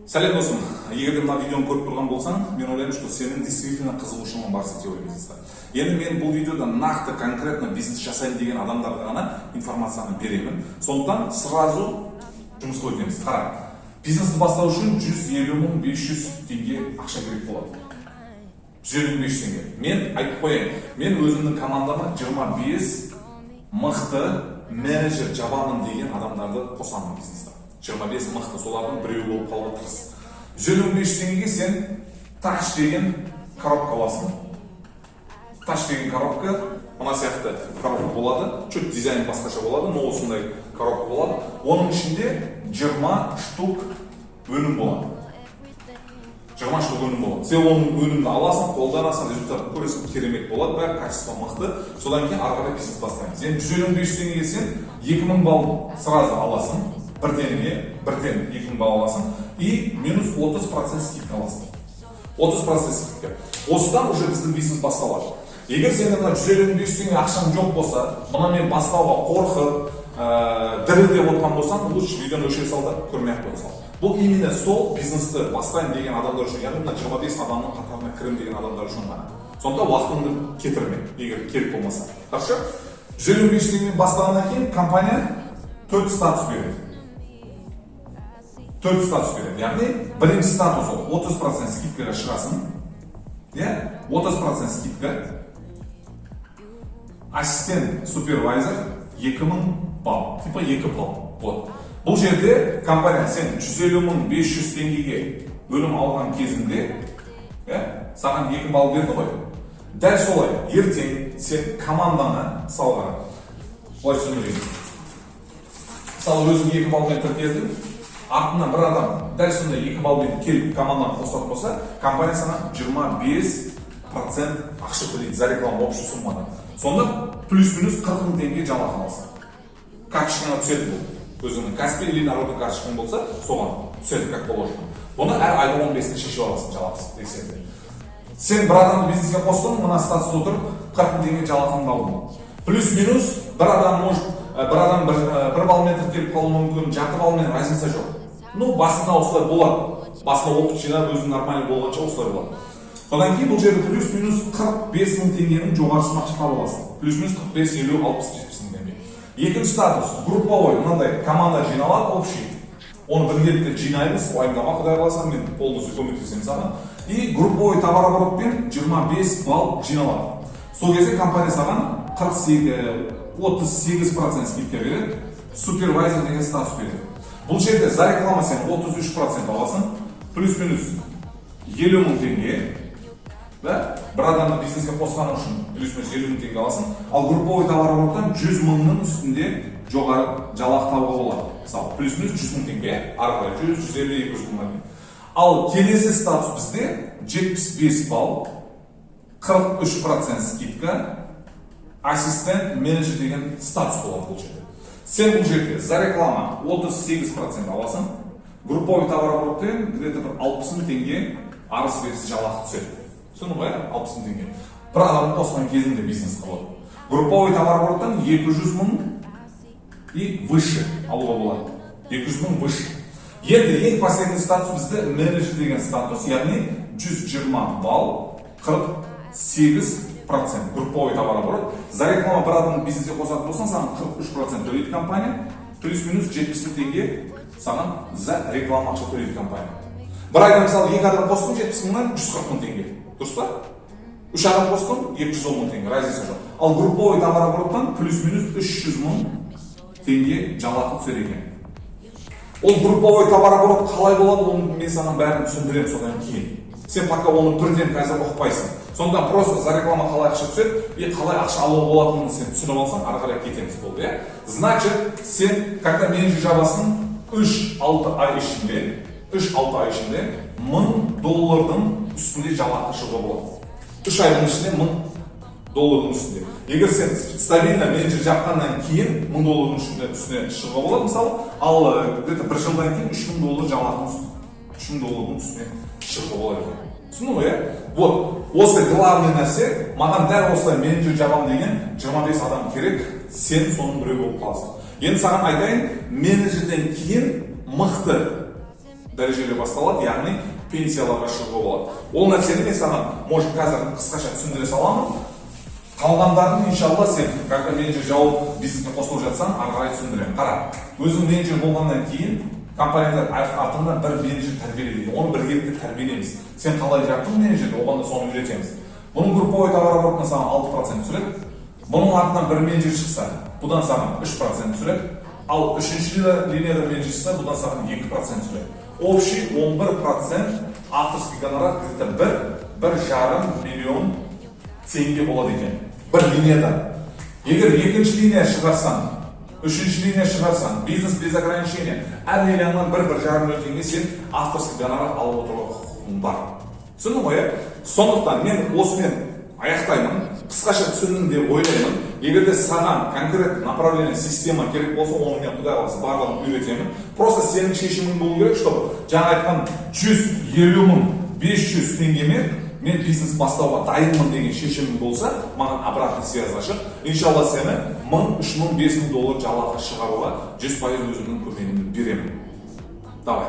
Сәлем досым, егер де мына видеоны көріп тұрған болсаң, мен ойлаймын, что сенің действительно қызығушылығың бар сетевой бизнесқа. Енді мен бұл видеода нақты конкретно бизнес жасайын деген адамдарға ғана информацияны беремін. Сондықтан сразу жұмысқа өтеміз. Қара, бизнесті бастау үшін 150.500 теңге ақша керек болады. 150.500 теңге. Мен айтып қояйын, мен өзімнің командама 25 мықты менеджер жабамын деген адамдарды қосамын бизнесте. 25 мықты, солардың біреуі болып қалуға тырыс. 150.500 теңгеге сен таш деген коробка аласың. Таш деген коробка, мына сияқты коробка болады. Чуть дизайн басқаша болады, но осындай коробка болады. Оның ішінде 20 штук өнім болады. 20 штук өнім болады. Сен оның өнімді аласың, қолданасың, результат көресің, керемет болады, бәрі качество мықты. Содан кейін ары қарай бизнес бастаймыз. Енді 150.500 теңгеге сен 2000 балл сразу аласың. Бірден 2000 балл аласың и минус 30% скидка аласың. 30% скидка. Осыдан уже біздің бизнес басталады. Егер сенде мына 150.500 теңге ақшаң жоқ болса, мұны мен бастауға қорқып, дірілдеп отқан болсаң, лучше видеоны өшіре сал да көрмей-ақ қоя сал. Бұл именно сол бизнесті бастайын деген адамдар үшін, яғни мына 25 адамның қатарына кірем деген адамдар үшін ғана. Сонда уақытыңды кетірме, егер керек болмаса. Хорошо? 150.500 теңгемен бастағаннан кейін компания 4 статус береді. 4 статус береді. Яғни, бірінші статус ол 30% скидкаға шығасың. 30% скидка. Ассистент, супервайзер 2000 балл. Типа 2 балл. Вот. Бұл жерде компания сен 150.500 теңгеге өнім алған кезінде саған 2 балл берді ғой. Дәл солай, ертең сен команданы салға. Бұлай түсіндірейін. Мысалы, өзің 2 баллмен тіркелдің. Артынан бір адам дәл сондай 2 баллмен келіп команданы қосатын болса, компания саған 25% ақша төлейді за рекламу общий суммадан. Сонда плюс-минус 40.000 теңге жалақы аласың. Карточкаңа түседі бұл. Өзіңнің Каспи или народный карточкаң болса, соған түседі, как положено. Бұны әр айда 15-ні шешіп аласың жалақысы тексерді. Сен бір адамды бизнеске қостың, мына статуста отырып 40.000 теңге жалақыңды алдың. Плюс-минус бір адам бір балмен тіркеліп қалуы мүмкін, жарты балмен разница жоқ. Ну, басында осылай болады. Басында опыт жинап, өзің нормально болғанша осылай болады. Содан кейін бұл жерде плюс-минус 45.000 теңгенің жоғарысын ақша таба аласың. Плюс-минус 45, 50, 60, 70 теңге. Екінші статус, групповой, мынандай команда жиналады, общий. Оны біргелікте жинаймыз, уайымдама құдай қаласа, мен полностью көмектесемін саған. И групповой товарооборотпен 25 балл жиналады. Сол кезде компания саған 38% скидка береді, супервайзер деген статус береді. Бұл жерде за реклама сен 33% аласың, плюс-минус 50.000 теңге. Бір адамды бизнеске қосқаны үшін плюс-минус 50.000 теңге аласың, ал групповой товарообороттан 100.000-нің үстінде жоғары жалақы табуға болады. Мысалы, плюс-минус 100.000 теңге, ары қарай 100, 150, 200 мыңға дейін. Ал келесі статус бізде 75 балл, 43% скидка, ассистент, менеджер деген статус болады бұл жерде. Сен бұл жерде за реклама 38% аласың, групповой товарообороттен где-то 60.000 теңге арыз берісі жалақы түседі. Соны ғой, 60.000 теңге. Бір адамның қосқан кезінде бизнес болады. Групповой товарообороттан 200.000 и выше алуға болады. 200.000 выше. Енді ең последний статус бізде менеджер деген статус, яғни 120 балл, 48% групповой товарооборот. За реклама бір адамның бизнеске қосатын болсаң, саған 43% төлейді компания, плюс-минус 70.000 теңге саған за реклама ақша төлейді компания. Бір айда мысалы 2 адам қостың 70.000-нан 140.000 теңге. Дұрыс па? 3 адам қостың 210.000 теңге, разница жоқ. Ал групповой товарообороттан плюс-минус 300.000 теңге жалақы түсер екен. Ол групповой товарооборот қалай болады, оны мен саған бәрін түсіндіремін содан кейін. Сен пока оны бірден қазір ұқпайсың. Сонда просто за реклама қалай ақша түседі, и қалай ақша алуға болатынын сен түсініп алсаң, ары қарай кетеміз болды, иә? Значит, сен когда менеджер жабасың 3-6 ай ішінде $1000 үстінде жалақы шығуға болады. 3 айдың ішінде $1000 үстінде. Егер сен стабильно менеджер жапқаннан кейін $1000 үстіне шығуға болады, мысалы, ал где-то бір жылдан кейін $3000 жалақының $3000 үстіне шығуға болады. Түсіндің ғой, иә? Вот, осы главный нәрсе, маған дәл осылай менеджер жабам деген 25 адам керек, сен соның біреу болып қаласың. Енді саған айтайын, менеджерден кейін мықты дәрежелі басталады, яғни пенсияларға шығуға болады. Ол нәрсені мен саған, может, қазір қысқаша түсіндіре саламын. Қалғандарын, иншалла, сен, когда менеджер жауып бизнеске қосылып жатсаң, ары қарай түсіндіремін. Қара, өзің менеджер болғаннан кейін компанияда артыңда бір менеджер тәрбиелейді. Оны біргелікте тәрбиелейміз. Сен қалай жаттың менеджерді, оған да соны үйретеміз. Бұның групповой товарооборотына саған 6% түсіреді. Бұның артынан бір менеджер шықса, бұдан саған 3% түсіреді. Ал үшінші линияда менеджер шықса, бұдан саған 2% түсіреді. Общий 11% авторский гонорар где-то 1,5 миллион теңге болады екен. Бір линияда. Егер екінші линия шығарсан, үшінші линия шығарсан, бизнес без ограничения, әр линиядан 1,5 миллион теңге сен авторский гонорар алып отыруға құқығың бар. Түсіндің ғой? Сондықтан мен осымен аяқтаймын. Қысқаша түсіндің деп ойлаймын. Егер де саған конкретный направление, система керек болса, оны мен құдай қаласа барлығын үйретемін. Просто сенің шешімің болу керек, чтобы жаңа айтқан 150.500 теңгемен мен бизнес бастауға дайынмын деген шешімің болса, маған обратный связь ашып, иншалла сені 1000, 3000, 5000 доллар жалақы шығаруға 100% өзімнің көмегімді беремін. Давай.